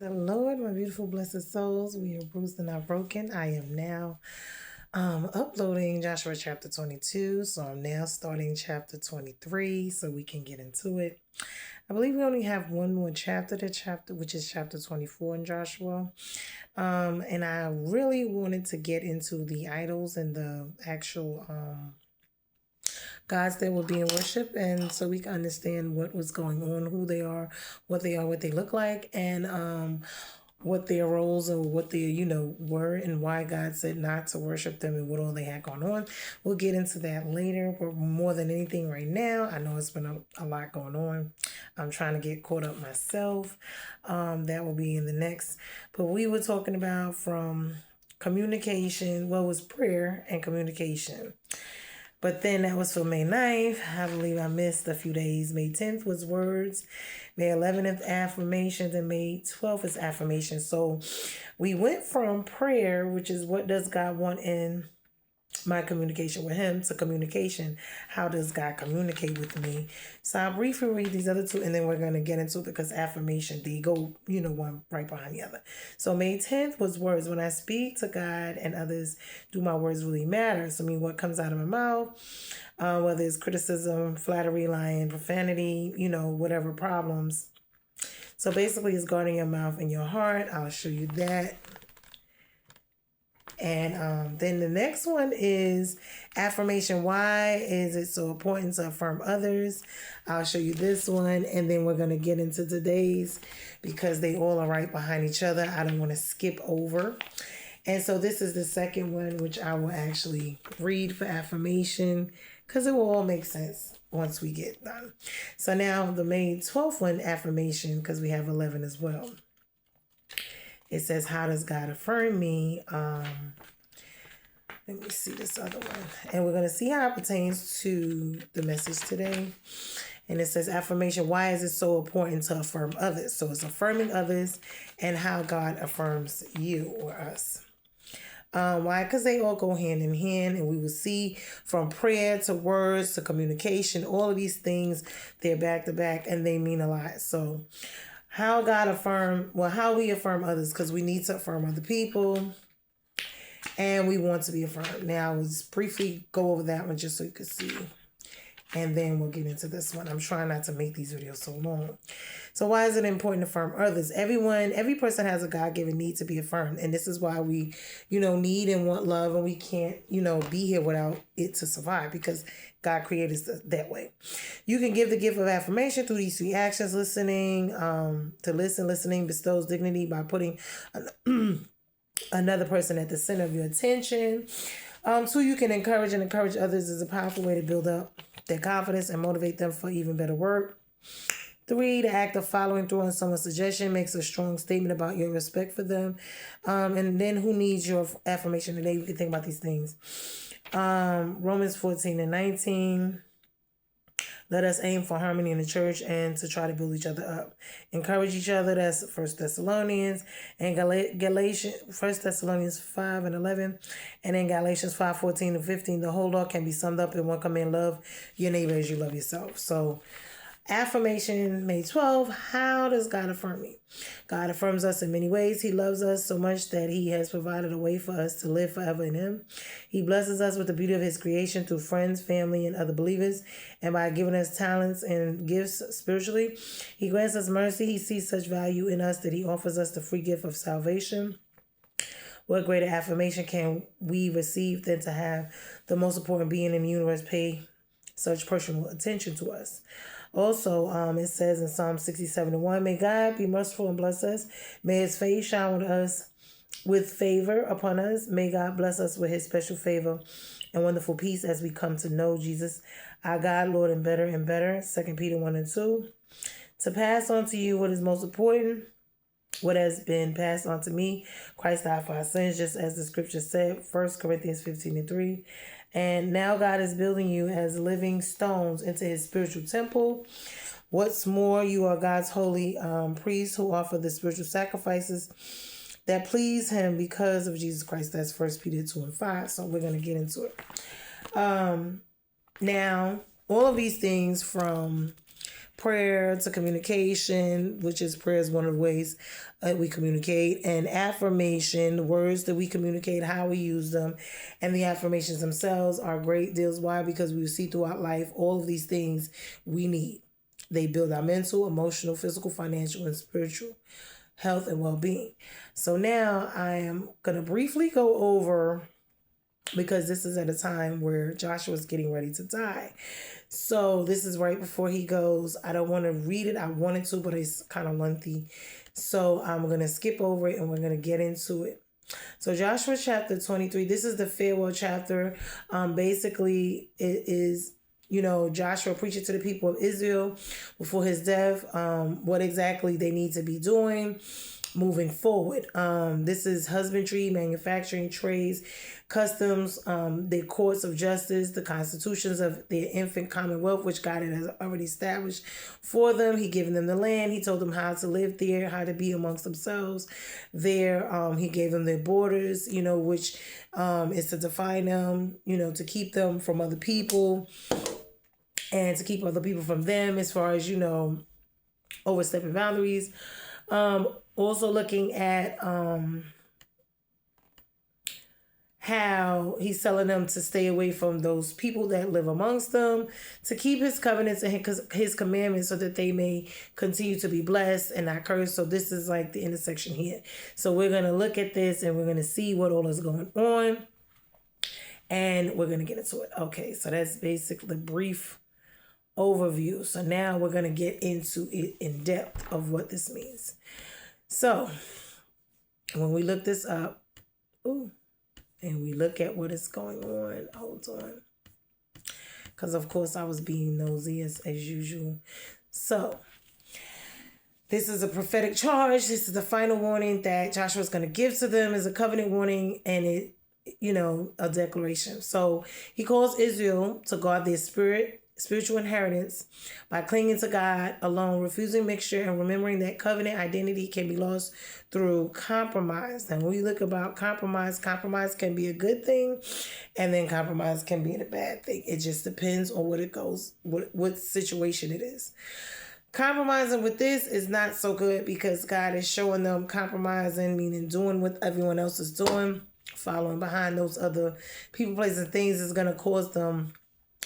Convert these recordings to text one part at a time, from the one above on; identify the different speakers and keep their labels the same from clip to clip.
Speaker 1: The Lord, my beautiful blessed souls, we are bruised and not broken. I am now uploading Joshua chapter 22. So I'm now starting chapter 23 so we can get into it. I believe we only have one more chapter which is chapter 24 in Joshua. And I really wanted to get into the idols and the actual gods that were being worshipped, and so we can understand what was going on, who they are, what they look like, and what their roles or what they were, and why God said not to worship them and what all they had going on. We'll get into that later, but more than anything right now, I know it's been a lot going on. I'm trying to get caught up myself. That will be in the next, but we were talking about from communication, what was prayer and communication. But then that was for May 9th. I believe I missed a few days. May 10th was words. May 11th, affirmations. And May 12th is affirmations. So we went from prayer, which is what does God want in my communication with him, to communication. How does God communicate with me? So I'll briefly read these other two and then we're going to get into it because affirmation, they go, one right behind the other. So May 10th was words. When I speak to God and others, do my words really matter? So I mean, what comes out of my mouth, whether it's criticism, flattery, lying, profanity, whatever problems. So basically it's guarding your mouth and your heart. I'll show you that. And then the next one is affirmation. Why is it so important to affirm others? I'll show you this one. And then we're going to get into today's because they all are right behind each other. I don't want to skip over. And so this is the second one, which I will actually read for affirmation because it will all make sense once we get done. So now the May 12th one, affirmation, because we have 11 as well. It says, how does God affirm me? Let me see this other one. And we're going to see how it pertains to the message today. And it says, affirmation, why is it so important to affirm others? So it's affirming others and how God affirms you or us. Why? Because they all go hand in hand, and we will see from prayer to words to communication, all of these things, they're back to back and they mean a lot. So how we affirm others, because we need to affirm other people and we want to be affirmed. Now, I'll just briefly go over that one just so you can see. And then we'll get into this one. I'm trying not to make these videos so long. So why is it important to affirm others? Every person has a God-given need to be affirmed. And this is why we, need and want love. And we can't, be here without it to survive because God created us that way. You can give the gift of affirmation through these three actions. Listening, listening bestows dignity by putting another person at the center of your attention. Two, you can encourage others is a powerful way to build up their confidence and motivate them for even better work. Three, the act of following through on someone's suggestion makes a strong statement about your respect for them. And then who needs your affirmation today? You can think about these things. Romans 14:19. Let us aim for harmony in the church and to try to build each other up. Encourage each other. That's 1 Thessalonians. And Galatians, 1 Thessalonians 5:11. And then Galatians 5:14-15. The whole law can be summed up in one command: love your neighbor as you love yourself. So affirmation, May 12th. How does God affirm me? God affirms us in many ways. He loves us so much that he has provided a way for us to live forever in him. He blesses us with the beauty of his creation through friends, family, and other believers. And by giving us talents and gifts spiritually, he grants us mercy. He sees such value in us that he offers us the free gift of salvation. What greater affirmation can we receive than to have the most important being in the universe pay such personal attention to us? Also, it says in Psalm 67:1, may God be merciful and bless us. May his face shine with us with favor upon us. May God bless us with his special favor and wonderful peace as we come to know Jesus, our God, Lord, and better. 2 Peter 1:2. To pass on to you what is most important, what has been passed on to me. Christ died for our sins, just as the scripture said, 1 Corinthians 15:3. And now God is building you as living stones into his spiritual temple. What's more, you are God's holy priests who offer the spiritual sacrifices that please him because of Jesus Christ. That's 1 Peter 2:5. So we're going to get into it. Now, all of these things from prayer to communication, which is prayer is one of the ways we communicate, and affirmation, words that we communicate, how we use them, and the affirmations themselves are great deals. Why? Because we see throughout life all of these things we need. They build our mental, emotional, physical, financial, and spiritual health and well-being. So now I am going to briefly go over, because this is at a time where Joshua's getting ready to die. So this is right before he goes. I don't want to read it. I wanted to, but it's kind of lengthy. So I'm going to skip over it and we're going to get into it. So Joshua chapter 23, this is the farewell chapter. Basically, it is, Joshua preaching to the people of Israel before his death, what exactly they need to be doing moving forward. This is husbandry, manufacturing, trades, customs, the courts of justice, the constitutions of their infant commonwealth, which God has already established for them. He given them the land. He told them how to live there, how to be amongst themselves there. He gave them their borders, which is to define them, to keep them from other people and to keep other people from them as far as, overstepping boundaries. Also looking at how he's telling them to stay away from those people that live amongst them, to keep his covenants and his commandments so that they may continue to be blessed and not cursed. So this is like the intersection here. So we're going to look at this and we're going to see what all is going on and we're going to get into it. Okay, so that's basically brief overview. So now we're going to get into it in depth of what this means. So when we look this up, and we look at what is going on, hold on, because of course I was being nosy as usual. So this is a prophetic charge. This is the final warning that Joshua is going to give to them, as a covenant warning, and it, a declaration. So he calls Israel to guard their spiritual inheritance by clinging to God alone, refusing mixture, and remembering that covenant identity can be lost through compromise. And when we look about compromise can be a good thing, and then compromise can be a bad thing. It just depends on what situation it is. Compromising with this is not so good, because God is showing them compromising, meaning doing what everyone else is doing, following behind those other people, places, and things, is going to cause them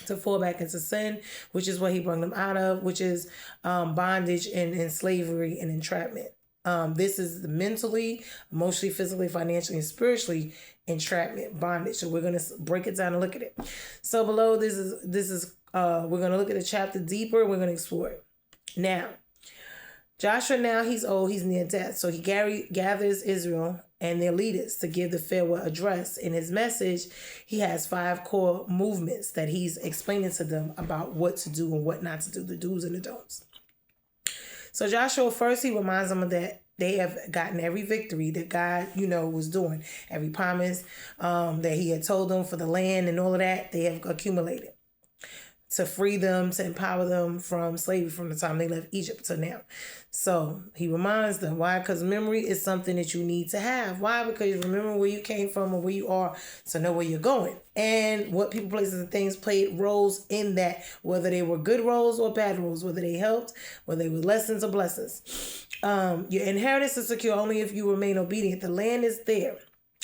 Speaker 1: to fall back into sin, which is what he brought them out of, which is bondage and slavery and entrapment. This is the mentally, emotionally, physically, financially, and spiritually entrapment, bondage. So we're going to break it down and look at it. So below this is we're going to look at the chapter deeper. We're going to explore it. Now, Joshua, now he's old, he's near death. So he gathers Israel and their leaders to give the farewell address. In his message, he has 5 core movements that he's explaining to them about what to do and what not to do, the do's and the don'ts. So Joshua, first, he reminds them that they have gotten every victory that God, was doing. Every promise that he had told them for the land and all of that, they have accumulated to free them, to empower them from slavery from the time they left Egypt to now. So he reminds them. Why? Because memory is something that you need to have. Why? Because you remember where you came from or where you are to know where you're going. And what people, places, and things played roles in that, whether they were good roles or bad roles, whether they helped, whether they were lessons or blessings. Your inheritance is secure only if you remain obedient. The land is there.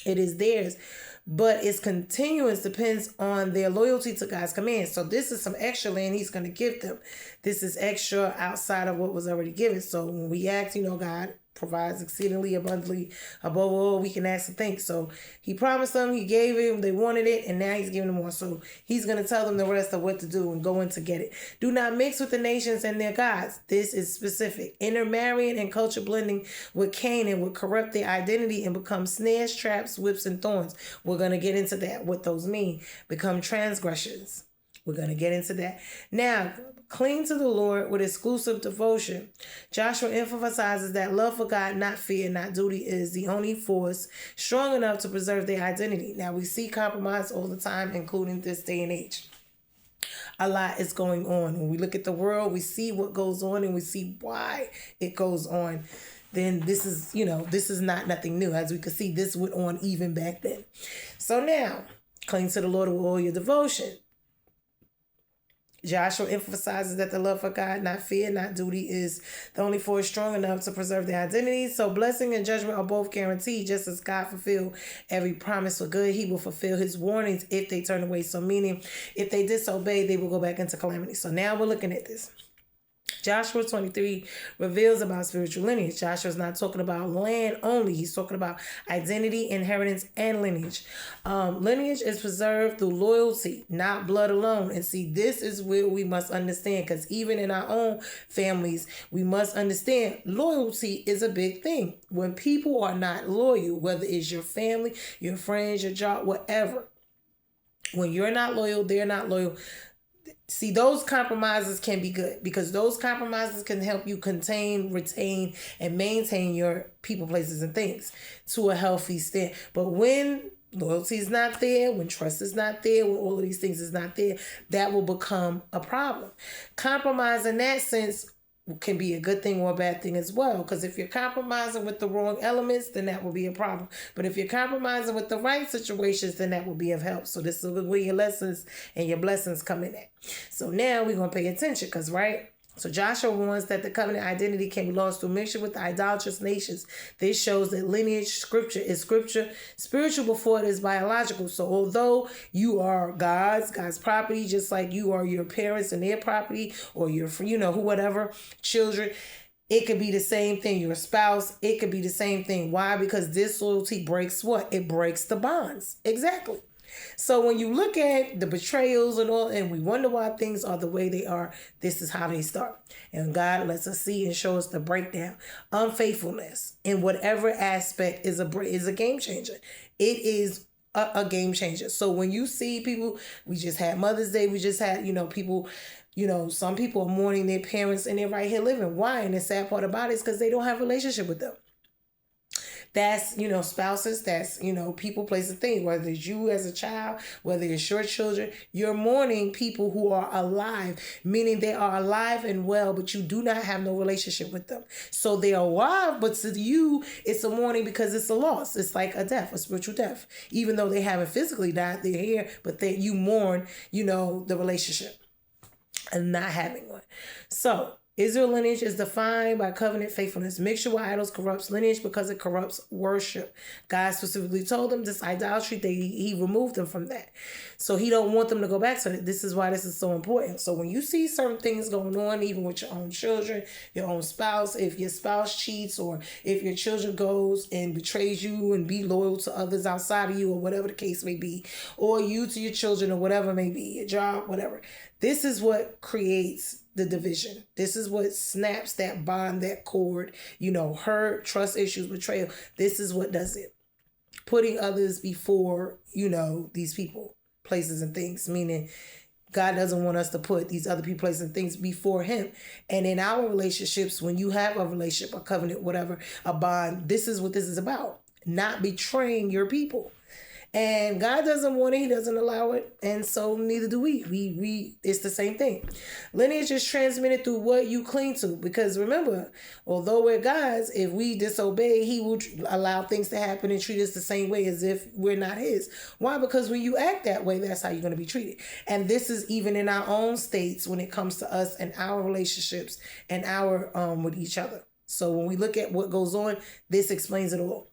Speaker 1: It is theirs. But its continuance depends on their loyalty to God's commands. So this is some extra land he's going to give them. This is extra outside of what was already given. So when we ask, God provides exceedingly abundantly above all we can ask and think. So he promised them, he gave them, they wanted it, and now he's giving them more. So he's going to tell them the rest of what to do and go in to get it. Do not mix with the nations and their gods. This is specific. Intermarrying and culture blending with Canaan would corrupt their identity and become snares, traps, whips, and thorns. We're going to get into that, what those mean. Become transgressions. We're going to get into that. Now, cling to the Lord with exclusive devotion. Joshua emphasizes that love for God, not fear, not duty, is the only force strong enough to preserve their identity. Now, we see compromise all the time, including this day and age. A lot is going on. When we look at the world, we see what goes on and we see why it goes on. Then this is, this is not nothing new. As we can see, this went on even back then. So now, cling to the Lord with all your devotion. Joshua emphasizes that the love for God, not fear, not duty, is the only force strong enough to preserve their identity. So blessing and judgment are both guaranteed. Just as God fulfilled every promise for good, he will fulfill his warnings if they turn away. So meaning, if they disobey, they will go back into calamity. So now we're looking at this. Joshua 23 reveals about spiritual lineage. Joshua's not talking about land only. He's talking about identity, inheritance, and lineage. Lineage is preserved through loyalty, not blood alone. And see, this is where we must understand, because even in our own families, we must understand loyalty is a big thing. When people are not loyal, whether it's your family, your friends, your job, whatever, when you're not loyal, they're not loyal. See, those compromises can be good, because those compromises can help you contain, retain, and maintain your people, places, and things to a healthy stand. But when loyalty is not there, when trust is not there, when all of these things is not there, that will become a problem. Compromise in that sense can be a good thing or a bad thing as well. Because if you're compromising with the wrong elements, then that will be a problem. But if you're compromising with the right situations, then that will be of help. So this is where your lessons and your blessings come in at. So now we're going to pay attention, because, right? So Joshua warns that the covenant identity can be lost through mixture with the idolatrous nations. This shows that lineage scripture is spiritual before it is biological. So although you are God's property, just like you are your parents and their property, or your, whatever, children, it could be the same thing. Your spouse, it could be the same thing. Why? Because disloyalty breaks what? It breaks the bonds. Exactly. So when you look at the betrayals and all, and we wonder why things are the way they are, this is how they start. And God lets us see and show us the breakdown. Unfaithfulness in whatever aspect is a game changer. It is a game changer. So when you see people, we just had Mother's Day, we just had, people, some people are mourning their parents and they're right here living. Why? And the sad part about it is because they don't have a relationship with them. That's, spouses, that's, people, places, things, whether it's you as a child, whether it's your children, you're mourning people who are alive, meaning they are alive and well, but you do not have no relationship with them. So they are alive, but to you, it's a mourning because it's a loss. It's like a death, a spiritual death. Even though they haven't physically died, they're here, but you mourn, the relationship and not having one. So Israel lineage is defined by covenant faithfulness. Mixture with idols corrupts lineage because it corrupts worship. God specifically told them this idolatry, he removed them from that. So he don't want them to go back to it. This is why this is so important. So when you see certain things going on, even with your own children, your own spouse, if your spouse cheats, or if your children goes and betrays you and be loyal to others outside of you, or whatever the case may be, or you to your children, or whatever may be, your job, whatever. This is what creates the division. This is what snaps that bond, that cord, hurt, trust issues, betrayal. This is what does it. Putting others before, these people, places, and things, meaning God doesn't want us to put these other people, places, and things before him. And in our relationships, when you have a relationship, a covenant, whatever, a bond, this is what this is about. Not betraying your people. And God doesn't want it. He doesn't allow it. And so neither do we. It's the same thing. Lineage is transmitted through what you cling to. Because remember, although we're God's, if we disobey, he will allow things to happen and treat us the same way as if we're not his. Why? Because when you act that way, that's how you're going to be treated. And this is even in our own states when it comes to us and our relationships and our with each other. So when we look at what goes on, this explains it all.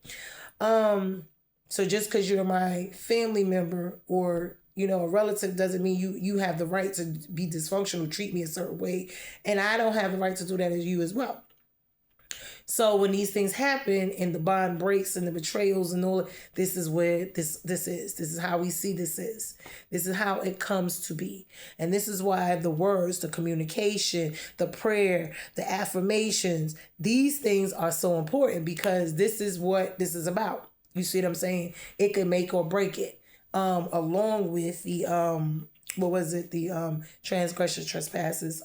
Speaker 1: So just because you're my family member or, a relative doesn't mean you have the right to be dysfunctional, treat me a certain way. And I don't have the right to do that as you as well. So when these things happen and the bond breaks and the betrayals and all, this is where this is. This is how we see this is. This is how it comes to be. And this is why the words, the communication, the prayer, the affirmations, these things are so important, because this is what this is about. You see what I'm saying? It could make or break it. Along with the transgression, trespasses,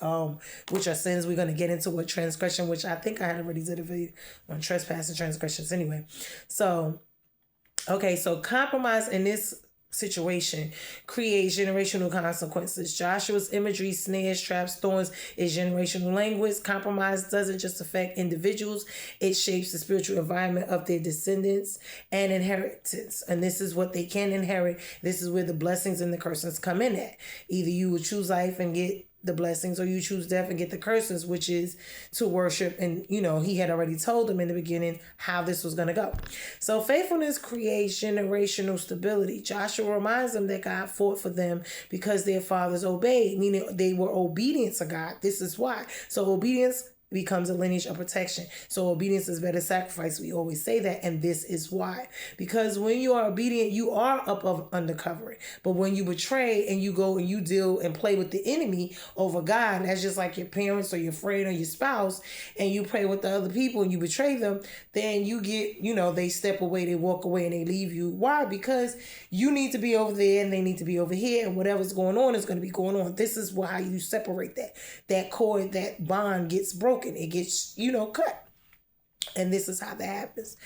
Speaker 1: which are sins. We're gonna get into what transgression, which I think I had already did a video on trespass and transgressions anyway. So compromise in this situation creates generational consequences. Joshua's imagery, snares, traps, thorns is generational language. Compromise doesn't just affect individuals, it shapes the spiritual environment of their descendants and inheritance. And this is what they can inherit. This is where the blessings and the curses come in at. Either you will choose life and get the blessings, or you choose death and get the curses, which is to worship. And, he had already told them in the beginning how this was going to go. So faithfulness creates generational stability. Joshua reminds them that God fought for them because their fathers obeyed, meaning they were obedient to God. This is why. So obedience becomes a lineage of protection. So obedience is better sacrifice. We always say that, and this is why. Because when you are obedient, you are up of undercovering. But when you betray and you go and you deal and play with the enemy over God, that's just like your parents or your friend or your spouse, and you pray with the other people and you betray them, then you get, they step away, they walk away, and they leave you. Why? Because you need to be over there and they need to be over here, and whatever's going on is going to be going on. This is how you separate that. That cord, that bond gets broken. It gets, cut. And this is how that happens.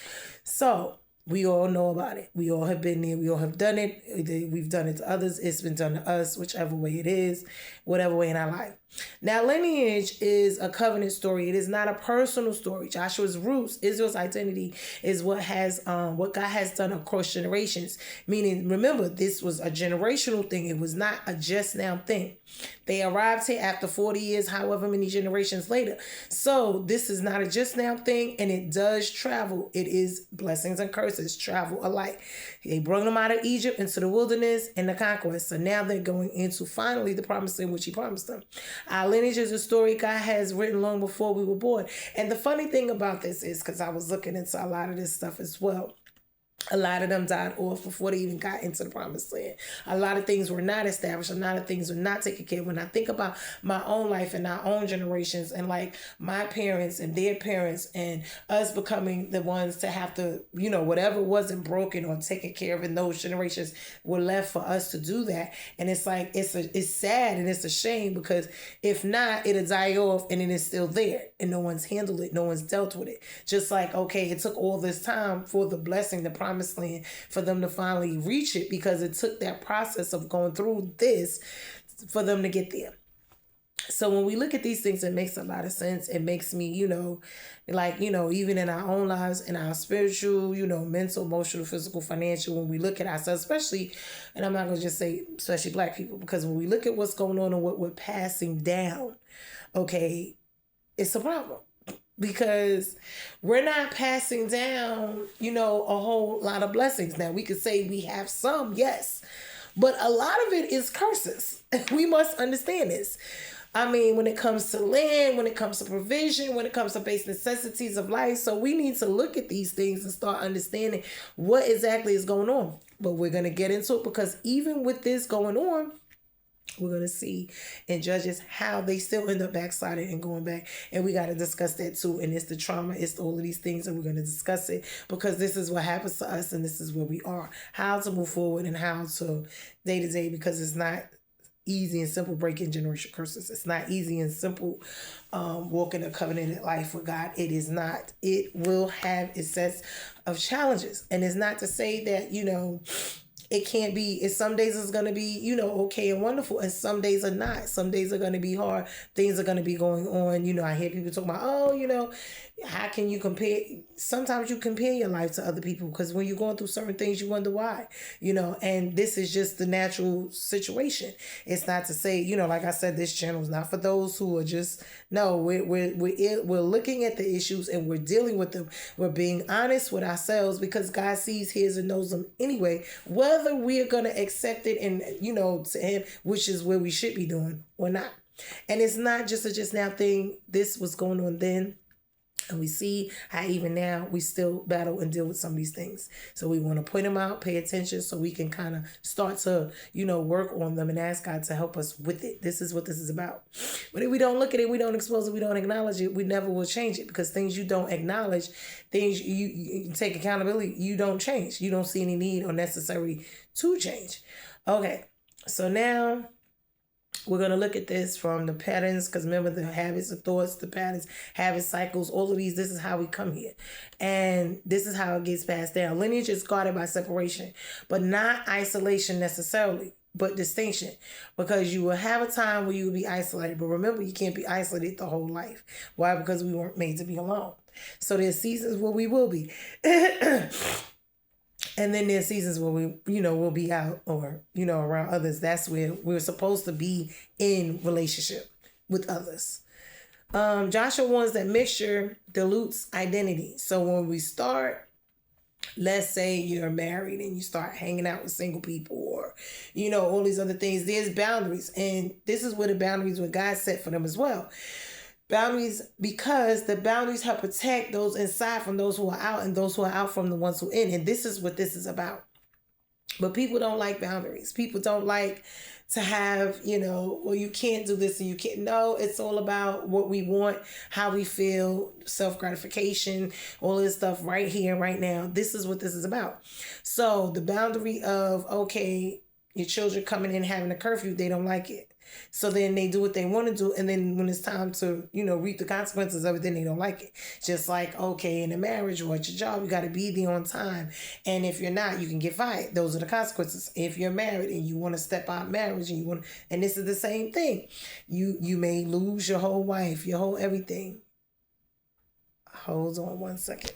Speaker 1: So we all know about it. We all have been there. We all have done it. We've done it to others. It's been done to us, whichever way it is, whatever way in our life. Now, lineage is a covenant story. It is not a personal story. Joshua's roots, Israel's identity, is what God has done across generations. Meaning, remember, this was a generational thing. It was not a just now thing. They arrived here after 40 years, however many generations later. So this is not a just now thing, and it does travel. It is blessings and curses travel alike. They brought them out of Egypt into the wilderness and the conquest. So now they're going into finally the promised land which he promised them. Our lineage is a story God has written long before we were born. And the funny thing about this is, because I was looking into a lot of this stuff as well, a lot of them died off before they even got into the promised land. A lot of things were not established. A lot of things were not taken care of. When I think about my own life and our own generations, and like my parents and their parents, and us becoming the ones to have to, whatever wasn't broken or taken care of in those generations were left for us to do that. And it's like, it's sad and it's a shame, because if not, it'll die off and it is still there and no one's handled it. No one's dealt with it. Just like, okay, it took all this time for the blessing, the promised land, for them to finally reach it, because it took that process of going through this for them to get there. So when we look at these things, it makes a lot of sense. It makes me, even in our own lives, in our spiritual, mental, emotional, physical, financial, when we look at ourselves, especially, and I'm not going to just say especially Black people, because when we look at what's going on and what we're passing down, okay, it's a problem. Because we're not passing down, a whole lot of blessings. Now, we could say we have some, yes, but a lot of it is curses. We must understand this. I mean, when it comes to land, when it comes to provision, when it comes to basic necessities of life. So we need to look at these things and start understanding what exactly is going on. But we're going to get into it, because even with this going on, we're going to see in Judges how they still end up backsliding and going back. And we got to discuss that too. And it's the trauma, it's all of these things, and we're going to discuss it, because this is what happens to us and this is where we are. How to move forward and how to day to day, because it's not easy and simple breaking generational curses. It's not easy and simple walking a covenanted life with God. It is not. It will have its sets of challenges. And it's not to say that, it can't be. It's some days it's going to be, okay and wonderful, and some days are not. Some days are going to be hard. Things are going to be going on. I hear people talk about, how can you compare? Sometimes you compare your life to other people, because when you're going through certain things, you wonder why, and this is just the natural situation. It's not to say, like I said, this channel is not for those who are just, no, we're looking at the issues and we're dealing with them. We're being honest with ourselves, because God sees, hears, and knows them anyway, whether we are going to accept it and, to him, which is where we should be doing, or not. And it's not just a just now thing. This was going on then. And we see how even now we still battle and deal with some of these things. So we want to point them out, pay attention, so we can kind of start to, work on them and ask God to help us with it. This is what this is about. But if we don't look at it, we don't expose it, we don't acknowledge it, we never will change it, because things you don't acknowledge, things you take accountability, you don't change. You don't see any need or necessary to change. Okay, so now we're going to look at this from the patterns, because remember, the habits, the thoughts, the patterns, habits, cycles, all of these, this is how we come here. And this is how it gets passed down. Lineage is guarded by separation, but not isolation necessarily, but distinction, because you will have a time where you will be isolated. But remember, you can't be isolated the whole life. Why? Because we weren't made to be alone. So there's seasons where we will be. And then there's seasons where we, we'll be out or, around others. That's where we're supposed to be in relationship with others. Joshua warns that mixture dilutes identity. So when we start, let's say you're married and you start hanging out with single people or, all these other things, there's boundaries. And this is where the boundaries were God set for them as well. Boundaries, because the boundaries help protect those inside from those who are out and those who are out from the ones who are in. And this is what this is about. But people don't like boundaries. People don't like to have, well, you can't do this and you can't. No, it's all about what we want, how we feel, self-gratification, all this stuff right here, right now. This is what this is about. So the boundary of, okay, your children coming in having a curfew, they don't like it. So then they do what they want to do. And then when it's time to, reap the consequences of it, then they don't like it. Just like, okay, in a marriage or at your job, you got to be there on time. And if you're not, you can get fired. Those are the consequences. If you're married and you want to step out of marriage and this is the same thing. You may lose your whole wife, your whole everything. Hold on one second.